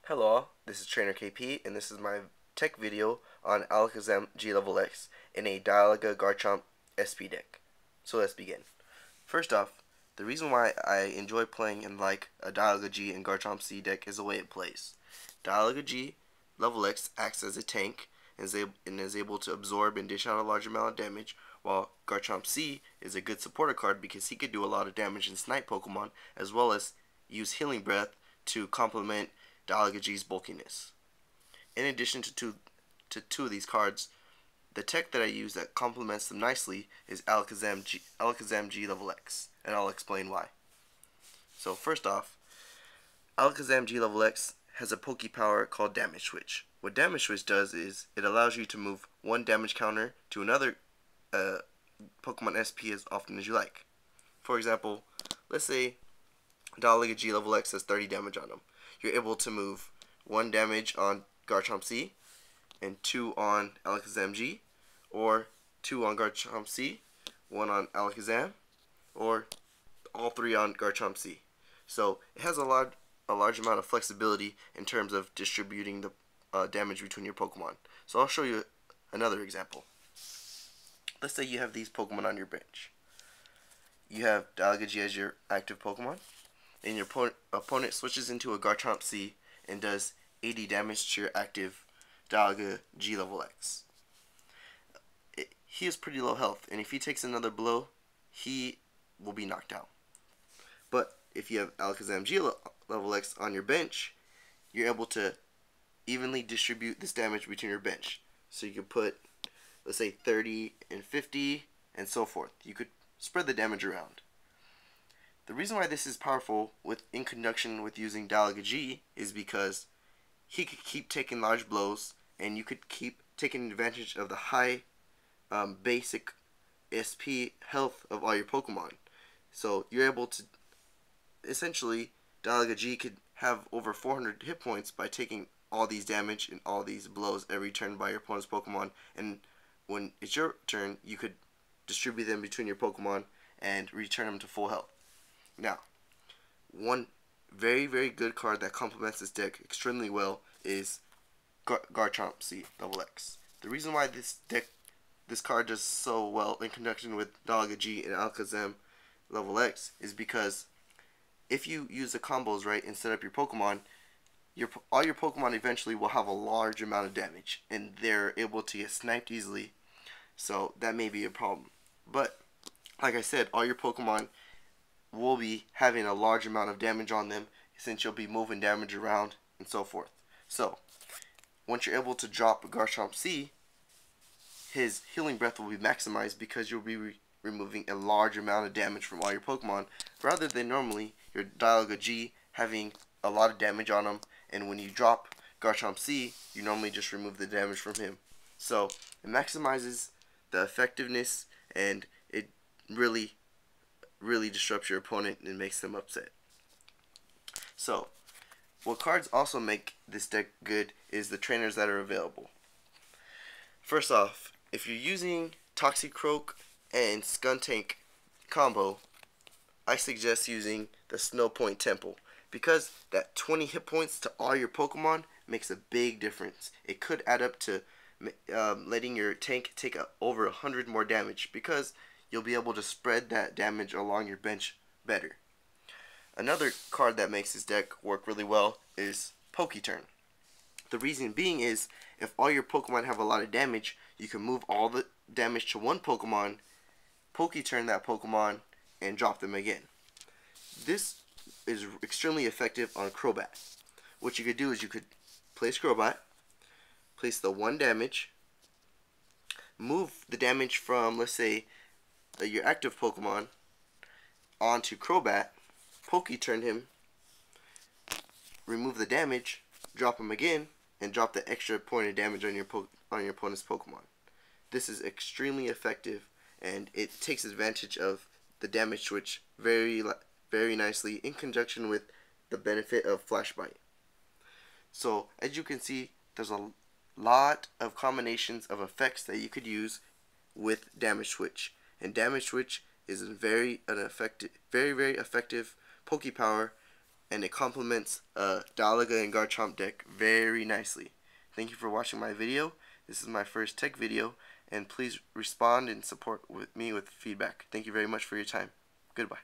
Hello all, this is TrainerKP and this is my tech video on Alakazam G Lv in a Dialga Garchomp SP deck. So let's begin. First off, the reason why I enjoy playing in like a Dialga G and Garchomp C deck is the way it plays. Dialga G Lv acts as a tank and is able to absorb and dish out a large amount of damage, while Garchomp C is a good supporter card because he could do a lot of damage and snipe Pokemon, as well as use Healing Breath to complement Dialga G's bulkiness. In addition to two of these cards, the tech that I use that complements them nicely is Alakazam G Lv, and I'll explain why. So first off, Alakazam G Lv has a Poke power called Damage Switch. What Damage Switch does is it allows you to move one damage counter to another Pokemon SP as often as you like. For example, let's say Dialga G Lv has 30 damage on him. You're able to move 1 damage on Garchomp C and 2 on Alakazam G, or 2 on Garchomp C, 1 on Alakazam, or all 3 on Garchomp C. So it has a large amount of flexibility in terms of distributing the damage between your Pokemon. So I'll show you another example. Let's say you have these Pokemon on your bench. You have Dialga G as your active Pokemon, and your opponent switches into a Garchomp C and does 80 damage to your active Dialga G Lv. He has pretty low health, and if he takes another blow, he will be knocked out. But if you have Alakazam G Lv on your bench, you're able to evenly distribute this damage between your bench. So you could put, let's say, 30 and 50 and so forth. You could spread the damage around. The reason why this is powerful in conjunction with using Dialga G is because he could keep taking large blows, and you could keep taking advantage of the high basic SP health of all your Pokemon. So you're able to, essentially, Dialga G could have over 400 hit points by taking all these damage and all these blows every turn by your opponent's Pokemon, and when it's your turn, you could distribute them between your Pokemon and return them to full health. Now, one very, very good card that complements this deck extremely well is Garchomp C Lv. The reason why this card does so well in conjunction with Dialga G and Alakazam Lv is because if you use the combos right and set up your Pokemon, all your Pokemon eventually will have a large amount of damage, and they're able to get sniped easily, so that may be a problem. But, like I said, all your Pokemon will be having a large amount of damage on them, since you'll be moving damage around and so forth. So, once you're able to drop Garchomp C, his Healing Breath will be maximized because you'll be removing a large amount of damage from all your Pokemon, rather than normally your Dialga G having a lot of damage on him, and when you drop Garchomp C, you normally just remove the damage from him. So, it maximizes the effectiveness, and it really disrupts your opponent and makes them upset. So, what cards also make this deck good is the trainers that are available. First off, if you're using Toxicroak and Skuntank combo, I suggest using the Snowpoint Temple, because that 20 hit points to all your Pokemon makes a big difference. It could add up to letting your tank take over 100 more damage, because you'll be able to spread that damage along your bench better. Another card that makes this deck work really well is Poketurn. The reason being is, if all your Pokemon have a lot of damage, you can move all the damage to one Pokemon, Poketurn that Pokemon, and drop them again. This is extremely effective on Crobat. What you could do is you could place Crobat, place the 1 damage, move the damage from, let's say, your active Pokemon onto Crobat, Poketurn him, remove the damage, drop him again, and drop the extra point of damage on your opponent's Pokemon. This is extremely effective, and it takes advantage of the damage switch very nicely in conjunction with the benefit of Flash Bite. So, as you can see, there's a lot of combinations of effects that you could use with Damage Switch, and Damage Switch is very effective Poke Power and it complements Dialga and Garchomp deck very nicely. Thank you for watching my video. This is my first tech video, and please respond and support me with feedback. Thank you very much for your time. Goodbye.